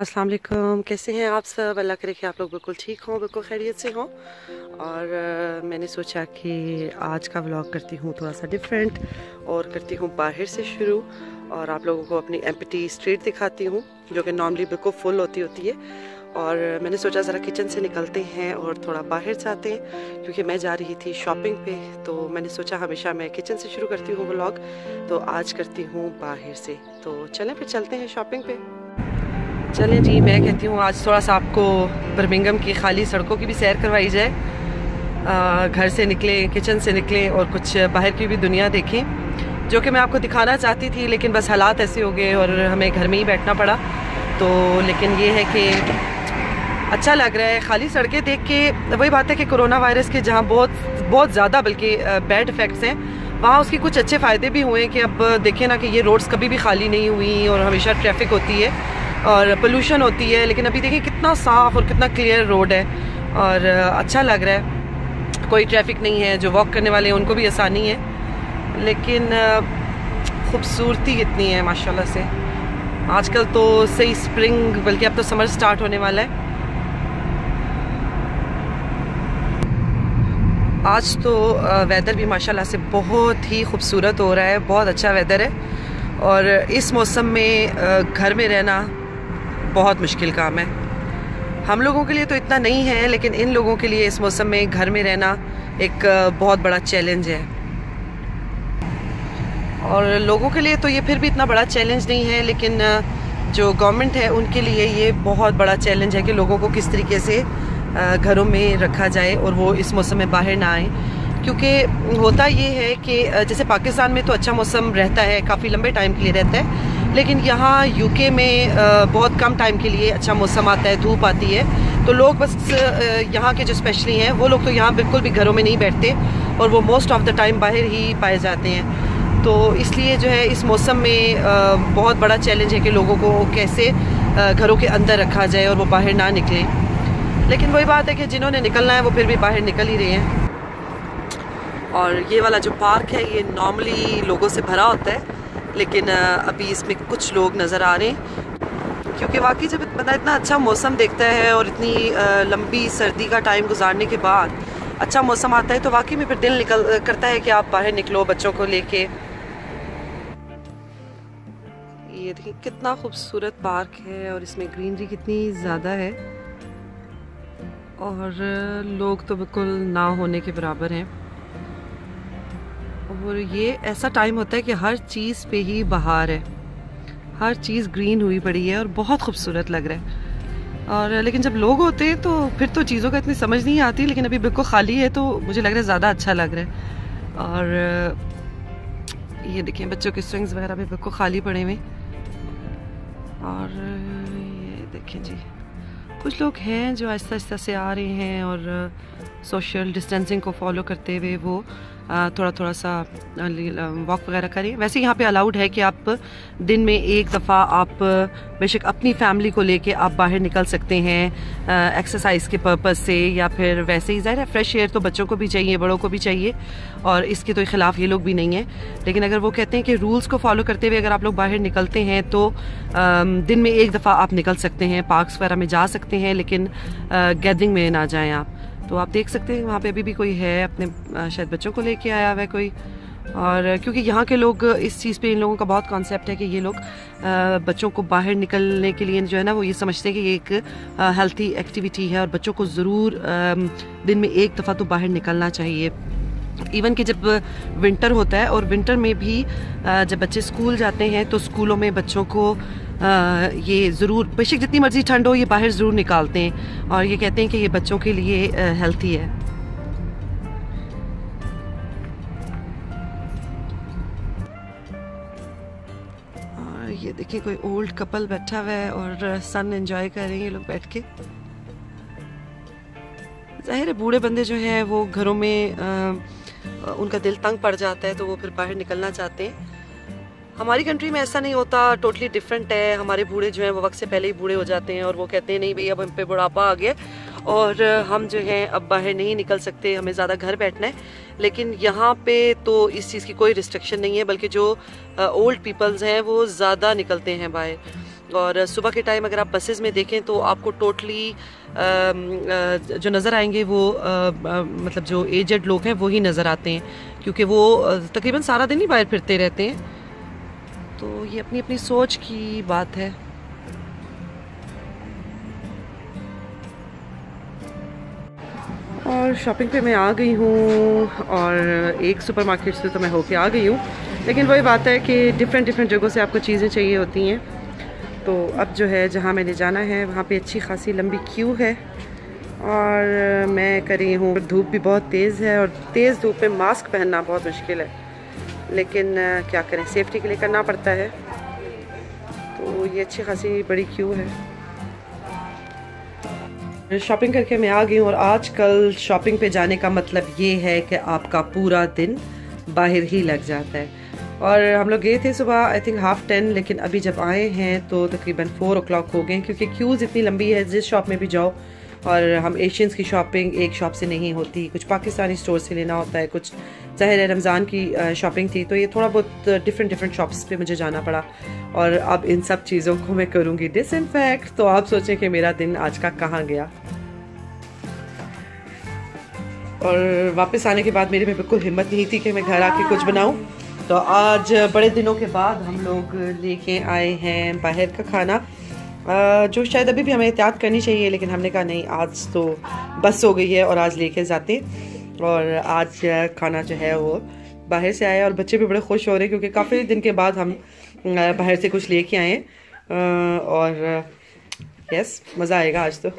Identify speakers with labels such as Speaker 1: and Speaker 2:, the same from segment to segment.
Speaker 1: अस्सलाम वालेकुम, कैसे हैं आप सब। अल्लाह करे कि आप लोग बिल्कुल ठीक हों, बिल्कुल खैरियत से हों। और मैंने सोचा कि आज का व्लॉग करती हूँ थोड़ा सा डिफरेंट और करती हूँ बाहर से शुरू और आप लोगों को अपनी एम्प्टी स्ट्रीट दिखाती हूँ जो कि नॉर्मली बिल्कुल फुल होती है। और मैंने सोचा ज़रा किचन से निकलते हैं और थोड़ा बाहर जाते हैं क्योंकि मैं जा रही थी शॉपिंग पे। तो मैंने सोचा हमेशा मैं किचन से शुरू करती हूँ व्लॉग, तो आज करती हूँ बाहर से। तो चलें फिर चलते हैं शॉपिंग पे। चलें जी, मैं कहती हूँ आज थोड़ा सा आपको बर्मिंघम की खाली सड़कों की भी सैर करवाई जाए। घर से निकलें, किचन से निकलें और कुछ बाहर की भी दुनिया देखें जो कि मैं आपको दिखाना चाहती थी, लेकिन बस हालात ऐसे हो गए और हमें घर में ही बैठना पड़ा। तो लेकिन ये है कि अच्छा लग रहा है खाली सड़कें देख के। वही बात है कि कोरोना वायरस के जहाँ बहुत ज़्यादा बल्कि बैड इफ़ेक्ट्स हैं, वहाँ उसकी कुछ अच्छे फ़ायदे भी हुए हैं कि अब देखें ना कि ये रोड्स कभी भी खाली नहीं हुई और हमेशा ट्रैफिक होती है और पोल्यूशन होती है। लेकिन अभी देखिए कितना साफ़ और कितना क्लियर रोड है और अच्छा लग रहा है। कोई ट्रैफिक नहीं है, जो वॉक करने वाले हैं उनको भी आसानी है। लेकिन खूबसूरती कितनी है माशाल्लाह से। आजकल तो सही स्प्रिंग, बल्कि अब तो समर स्टार्ट होने वाला है। आज तो वेदर भी माशाल्लाह से बहुत ही खूबसूरत हो रहा है, बहुत अच्छा वेदर है। और इस मौसम में घर में रहना बहुत मुश्किल काम है। हम लोगों के लिए तो इतना नहीं है, लेकिन इन लोगों के लिए इस मौसम में घर में रहना एक बहुत बड़ा चैलेंज है। और लोगों के लिए तो ये फिर भी इतना बड़ा चैलेंज नहीं है, लेकिन जो गवर्नमेंट है उनके लिए ये बहुत बड़ा चैलेंज है कि लोगों को किस तरीके से घरों में रखा जाए और वो इस मौसम में बाहर ना आए। क्योंकि होता ये है कि जैसे पाकिस्तान में तो अच्छा मौसम रहता है, काफ़ी लंबे टाइम के लिए रहता है, लेकिन यहाँ यूके में बहुत कम टाइम के लिए अच्छा मौसम आता है, धूप आती है। तो लोग बस यहाँ के जो स्पेशली हैं वो लोग तो यहाँ बिल्कुल भी घरों में नहीं बैठते और वो मोस्ट ऑफ द टाइम बाहर ही पाए जाते हैं। तो इसलिए जो है इस मौसम में बहुत बड़ा चैलेंज है कि लोगों को कैसे घरों के अंदर रखा जाए और वो बाहर ना निकलें। लेकिन वही बात है कि जिन्होंने निकलना है वो फिर भी बाहर निकल ही रहे हैं। और ये वाला जो पार्क है ये नॉर्मली लोगों से भरा होता है, लेकिन अभी इसमें कुछ लोग नज़र आ रहे हैं क्योंकि वाकई जब बंदा इतना अच्छा मौसम देखता है और इतनी लंबी सर्दी का टाइम गुजारने के बाद अच्छा मौसम आता है तो वाकई में फिर दिल निकल करता है कि आप बाहर निकलो बच्चों को लेके। ये देखिए कितना खूबसूरत पार्क है और इसमें ग्रीनरी कितनी ज़्यादा है और लोग तो बिल्कुल ना होने के बराबर हैं। और ये ऐसा टाइम होता है कि हर चीज़ पे ही बहार है, हर चीज़ ग्रीन हुई पड़ी है और बहुत खूबसूरत लग रहा है। और लेकिन जब लोग होते हैं तो फिर तो चीज़ों का इतनी समझ नहीं आती, लेकिन अभी बिल्कुल खाली है तो मुझे लग रहा है ज़्यादा अच्छा लग रहा है। और ये देखें बच्चों के स्विंग्स वगैरह भी बिल्कुल खाली पड़े हुए। और ये देखें जी कुछ लोग हैं जो आहिस्ता आहिस्ता से आ रहे हैं और सोशल डिस्टेंसिंग को फॉलो करते हुए वो थोड़ा थोड़ा सा वॉक वगैरह करें। वैसे यहाँ पे अलाउड है कि आप दिन में एक दफ़ा आप बेशक अपनी फैमिली को लेके आप बाहर निकल सकते हैं एक्सरसाइज के पर्पज़ से, या फिर वैसे ही ज़ाहिर है फ्रेश एयर तो बच्चों को भी चाहिए, बड़ों को भी चाहिए और इसके तो ख़िलाफ़ ये लोग भी नहीं हैं। लेकिन अगर वो कहते हैं कि रूल्स को फॉलो करते हुए अगर आप लोग बाहर निकलते हैं तो दिन में एक दफ़ा आप निकल सकते हैं, पार्क्स वगैरह में जा सकते हैं, लेकिन गैदरिंग में ना जाएँ आप। तो आप देख सकते हैं वहाँ पे अभी भी कोई है, अपने शायद बच्चों को लेके आया हुआ है कोई। और क्योंकि यहाँ के लोग इस चीज़ पे, इन लोगों का बहुत कॉन्सेप्ट है कि ये लोग बच्चों को बाहर निकलने के लिए जो है ना वो ये समझते हैं कि ये एक हेल्थी एक्टिविटी है और बच्चों को ज़रूर दिन में एक दफ़ा तो बाहर निकलना चाहिए। इवन कि जब विंटर होता है और विंटर में भी जब बच्चे स्कूल जाते हैं तो स्कूलों में बच्चों को ये ज़रूर, बेशक जितनी मर्जी ठंड हो, ये बाहर ज़रूर निकालते हैं और ये कहते हैं कि ये बच्चों के लिए हेल्थी है। और ये देखिए कोई ओल्ड कपल बैठा हुआ है और सन एंजॉय कर रहे हैं ये लोग बैठ के। जाहिर है बूढ़े बंदे जो हैं वो घरों में उनका दिल तंग पड़ जाता है तो वो फिर बाहर निकलना चाहते हैं। हमारी कंट्री में ऐसा नहीं होता, टोटली डिफरेंट है। हमारे बूढ़े जो हैं वो वक्त से पहले ही बूढ़े हो जाते हैं और वो कहते हैं नहीं भैया अब हम पे बुढ़ापा आ गया और हम जो है अब बाहर नहीं निकल सकते, हमें ज़्यादा घर बैठना है। लेकिन यहाँ पे तो इस चीज़ की कोई रिस्ट्रिक्शन नहीं है, बल्कि जो ओल्ड पीपल्स हैं वो ज़्यादा निकलते हैं बाहर। और सुबह के टाइम अगर आप बसेस में देखें तो आपको टोटली जो नज़र आएंगे वो मतलब जो एजेड लोग हैं वो ही नज़र आते हैं, क्योंकि वो तकरीबन सारा दिन ही बाहर फिरते रहते हैं। तो ये अपनी अपनी सोच की बात है। और शॉपिंग पे मैं आ गई हूँ, और एक सुपरमार्केट से तो मैं होके आ गई हूँ, लेकिन वही बात है कि डिफरेंट जगहों से आपको चीज़ें चाहिए होती हैं। तो अब जो है जहाँ मैंने जाना है वहाँ पे अच्छी खासी लंबी क्यू है, और मैं कर रही हूँ। धूप भी बहुत तेज़ है, और तेज़ धूप में मास्क पहनना बहुत मुश्किल है, लेकिन क्या करें, सेफ्टी के लिए करना पड़ता है। तो ये अच्छी खासी बड़ी क्यू है। शॉपिंग करके मैं आ गई हूँ, और आजकल शॉपिंग पे जाने का मतलब ये है कि आपका पूरा दिन बाहर ही लग जाता है। और हम लोग गए थे सुबह आई थिंक 10:30, लेकिन अभी जब आए हैं तो तकरीबन 4 o'clock हो गए, क्योंकि क्यूज़ इतनी लंबी है जिस शॉप में भी जाओ। और हम एशियंस की शॉपिंग एक शॉप से नहीं होती, कुछ पाकिस्तानी स्टोर से लेना होता है, कुछ ज़ाहिर है रमज़ान की शॉपिंग थी, तो ये थोड़ा बहुत डिफरेंट शॉप्स पे मुझे जाना पड़ा। और अब इन सब चीज़ों को मैं करूँगी डिसइंफेक्ट। तो आप सोचें कि मेरा दिन आज का कहाँ गया। और वापस आने के बाद मेरे में बिल्कुल हिम्मत नहीं थी कि मैं घर आके कुछ बनाऊं। तो आज बड़े दिनों के बाद हम लोग लेके आए हैं बाहर का खाना, जो शायद अभी भी हमें एहतियात करनी चाहिए, लेकिन हमने कहा नहीं, आज तो बस हो गई है और आज लेके जाते। और आज खाना जो है वो बाहर से आया, और बच्चे भी बड़े खुश हो रहे हैं क्योंकि काफ़ी दिन के बाद हम बाहर से कुछ लेके आए हैं। और यस, मज़ा आएगा आज तो।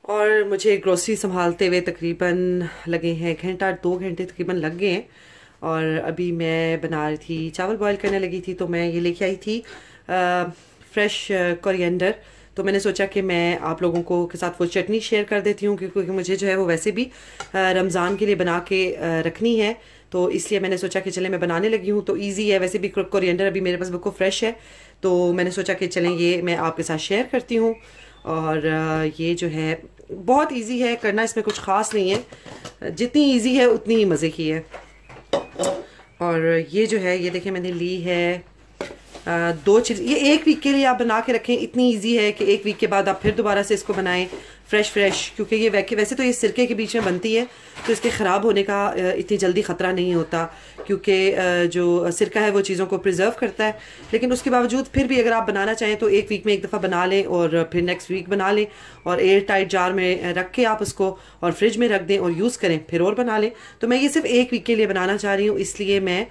Speaker 1: और मुझे ग्रोसरी संभालते हुए तकरीबन लगे हैं 2 घंटे तकरीबन लग गए हैं। और अभी मैं बना रही थी, चावल बॉईल करने लगी थी, तो मैं ये लेके आई थी फ्रेश कोरिएंडर। तो मैंने सोचा कि मैं आप लोगों को के साथ वो चटनी शेयर कर देती हूँ, क्योंकि मुझे जो है वो वैसे भी रमज़ान के लिए बना के रखनी है, तो इसलिए मैंने सोचा कि चलें मैं बनाने लगी हूँ। तो इजी है, वैसे भी कोरिएंडर अभी मेरे पास बिल्कुल फ्रेश है, तो मैंने सोचा कि चलें ये मैं आपके साथ शेयर करती हूँ। और ये जो है बहुत इजी है करना, इसमें कुछ ख़ास नहीं है, जितनी इजी है उतनी ही मज़े की है। और ये जो है ये देखिए मैंने ली है 2 चिली। ये 1 वीक के लिए आप बना के रखें, इतनी इजी है कि 1 वीक के बाद आप फिर दोबारा से इसको बनाएं फ्रेश, क्योंकि ये वैसे तो ये सिरके के बीच में बनती है, तो इसके ख़राब होने का इतनी जल्दी ख़तरा नहीं होता, क्योंकि जो सिरका है वो चीज़ों को प्रिजर्व करता है। लेकिन उसके बावजूद फिर भी अगर आप बनाना चाहें तो 1 वीक में एक दफ़ा बना लें, और फिर नेक्स्ट वीक बना लें, और एयर टाइट जार में रख के आप उसको और फ्रिज में रख दें और यूज़ करें, फिर और बना लें। तो मैं ये सिर्फ 1 वीक के लिए बनाना चाह रही हूँ, इसलिए मैं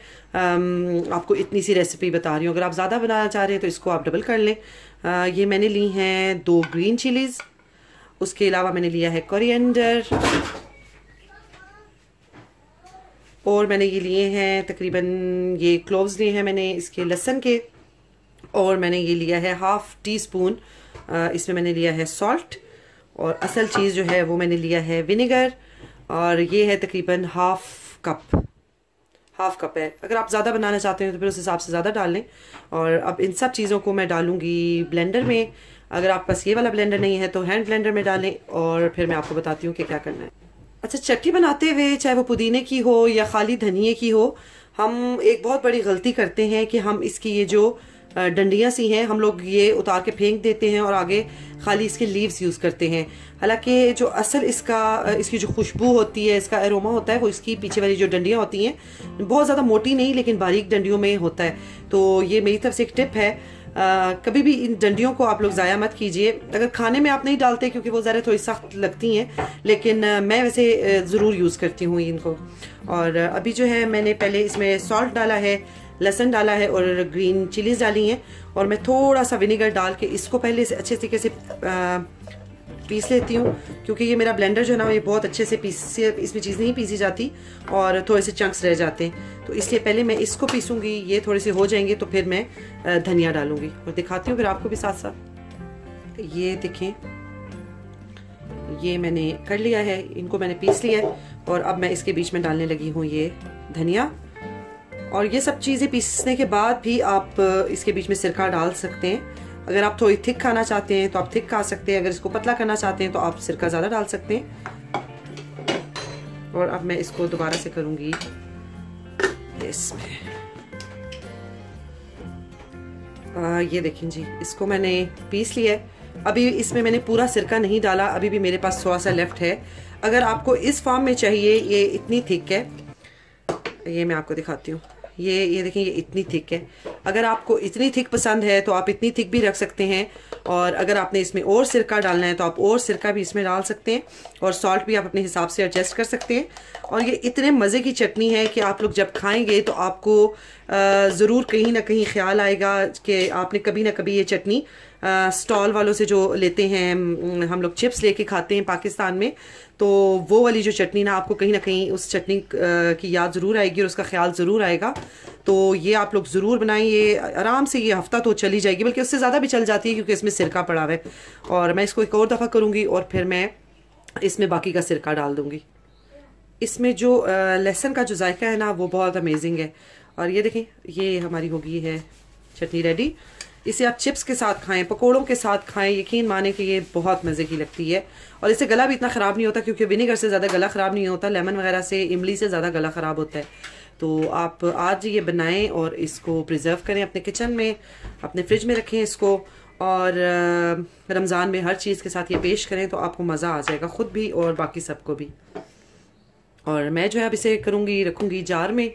Speaker 1: आपको इतनी सी रेसिपी बता रही हूँ। अगर आप ज़्यादा बनाना चाह रहे हैं तो इसको आप डबल कर लें। ये मैंने ली हैं 2 ग्रीन चिलीज़, उसके अलावा मैंने लिया है कोरिएंडर, और मैंने ये लिए हैं तकरीबन ये क्लोव्स लिए हैं मैंने इसके लहसुन के, और मैंने ये लिया है 1/2 टीस्पून, इसमें मैंने लिया है सॉल्ट, और असल चीज़ जो है वो मैंने लिया है विनेगर, और ये है तकरीबन हाफ कप है। अगर आप ज़्यादा बनाना चाहते हैं तो फिर उस हिसाब से ज़्यादा डाल लें। और अब इन सब चीज़ों को मैं डालूंगी ब्लेंडर में। अगर आप पास ये वाला ब्लेंडर नहीं है तो हैंड ब्लेंडर में डालें, और फिर मैं आपको बताती हूँ कि क्या करना है। अच्छा, चटनी बनाते हुए चाहे वो पुदीने की हो या खाली धनिए की हो, हम एक बहुत बड़ी गलती करते हैं कि हम इसकी ये जो डंडियाँ सी हैं हम लोग ये उतार के फेंक देते हैं और आगे खाली इसके लीव्स यूज़ करते हैं। हालांकि जो असल इसकी जो खुशबू होती है, इसका एरोमा होता है, वो इसकी पीछे वाली जो डंडियाँ होती हैं, बहुत ज़्यादा मोटी नहीं लेकिन बारीक डंडियों में होता है। तो ये मेरी तरफ से एक टिप है, कभी भी इन डंडियों को आप लोग ज़ाया मत कीजिए। अगर खाने में आप नहीं डालते क्योंकि वो ज़रा थोड़ी सख्त लगती हैं, लेकिन मैं वैसे ज़रूर यूज़ करती हूँ इनको। और अभी जो है मैंने पहले इसमें सॉल्ट डाला है, लहसुन डाला है, और ग्रीन चिलीज़ डाली हैं, और मैं थोड़ा सा विनेगर डाल के इसको पहले से अच्छे तरीके से पीस लेती हूँ, क्योंकि ये मेरा ब्लेंडर जो है ना ये बहुत अच्छे से इसमें चीज़ नहीं पीसी जाती और थोड़े से चंक्स रह जाते हैं। तो इसलिए पहले मैं इसको पीसूँगी, ये थोड़े से हो जाएंगे तो फिर मैं धनिया डालूँगी और दिखाती हूँ फिर आपको भी साथ साथ। ये देखें, ये मैंने कर लिया है, इनको मैंने पीस लिया है, और अब मैं इसके बीच में डालने लगी हूँ ये धनिया। और ये सब चीज़ें पीसने के बाद भी आप इसके बीच में सिरका डाल सकते हैं, अगर आप थोड़ी थिक खाना चाहते हैं तो आप थिक खा सकते हैं, अगर इसको पतला करना चाहते हैं तो आप सिरका ज़्यादा डाल सकते हैं। और अब मैं इसको दोबारा से करूँगी इसमें। ये देखें जी, इसको मैंने पीस लिया है। अभी इसमें मैंने पूरा सिरका नहीं डाला, अभी भी मेरे पास थोड़ा सा लेफ्ट है। अगर आपको इस फॉर्म में चाहिए, ये इतनी थिक है, ये मैं आपको दिखाती हूँ, ये देखें ये इतनी थिक है। अगर आपको इतनी थिक पसंद है तो आप इतनी थिक भी रख सकते हैं, और अगर आपने इसमें और सिरका डालना है तो आप और सिरका भी इसमें डाल सकते हैं, और सॉल्ट भी आप अपने हिसाब से एडजस्ट कर सकते हैं। और ये इतने मज़े की चटनी है कि आप लोग जब खाएंगे तो आपको ज़रूर कहीं ना कहीं ख्याल आएगा कि आपने कभी ना कभी ये चटनी स्टॉल वालों से जो लेते हैं, हम लोग चिप्स लेके खाते हैं पाकिस्तान में, तो वो वाली जो चटनी ना आपको कहीं ना कहीं उस चटनी की याद ज़रूर आएगी और उसका ख्याल ज़रूर आएगा। तो ये आप लोग ज़रूर बनाएं, ये आराम से ये हफ़्ता तो चली जाएगी, बल्कि उससे ज़्यादा भी चल जाती है क्योंकि इसमें सिरका पड़ा हुआ है। और मैं इसको एक और दफ़ा करूँगी और फिर मैं इसमें बाकी का सिरका डाल दूँगी। इसमें जो लहसुन का जो जायका है ना वो बहुत अमेजिंग है। और ये देखें, ये हमारी हो गई है चटनी रेडी। इसे आप चिप्स के साथ खाएं, पकोड़ों के साथ खाएं, यकीन माने कि ये बहुत मज़े की लगती है। और इससे गला भी इतना ख़राब नहीं होता क्योंकि विनेगर से ज़्यादा गला ख़राब नहीं होता, लेमन वगैरह से, इमली से ज़्यादा गला ख़राब होता है। तो आप आज ये बनाएं और इसको प्रिजर्व करें अपने किचन में, अपने फ्रिज में रखें इसको, और रमज़ान में हर चीज़ के साथ ये पेश करें तो आपको मज़ा आ जाएगा, ख़ुद भी और बाकी सबको भी। और मैं जो है अब इसे करूँगी, रखूँगी जार में,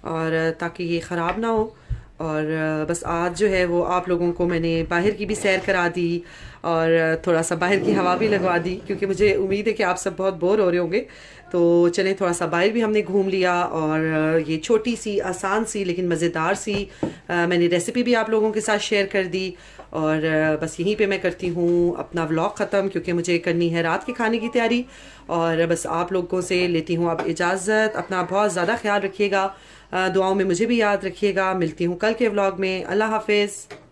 Speaker 1: और ताकि ये ख़राब ना हो। और बस आज जो है वो आप लोगों को मैंने बाहर की भी सैर करा दी और थोड़ा सा बाहर की हवा भी लगवा दी, क्योंकि मुझे उम्मीद है कि आप सब बहुत बोर हो रहे होंगे। तो चलें, थोड़ा सा बाहर भी हमने घूम लिया, और ये छोटी सी आसान सी लेकिन मज़ेदार सी मैंने रेसिपी भी आप लोगों के साथ शेयर कर दी। और बस यहीं पे मैं करती हूँ अपना व्लॉग ख़त्म, क्योंकि मुझे करनी है रात के खाने की तैयारी। और बस आप लोगों से लेती हूँ अब इजाज़त। अपना बहुत ज़्यादा ख्याल रखिएगा, दुआओं में मुझे भी याद रखिएगा। मिलती हूँ कल के व्लॉग में। अल्लाह हाफिज़।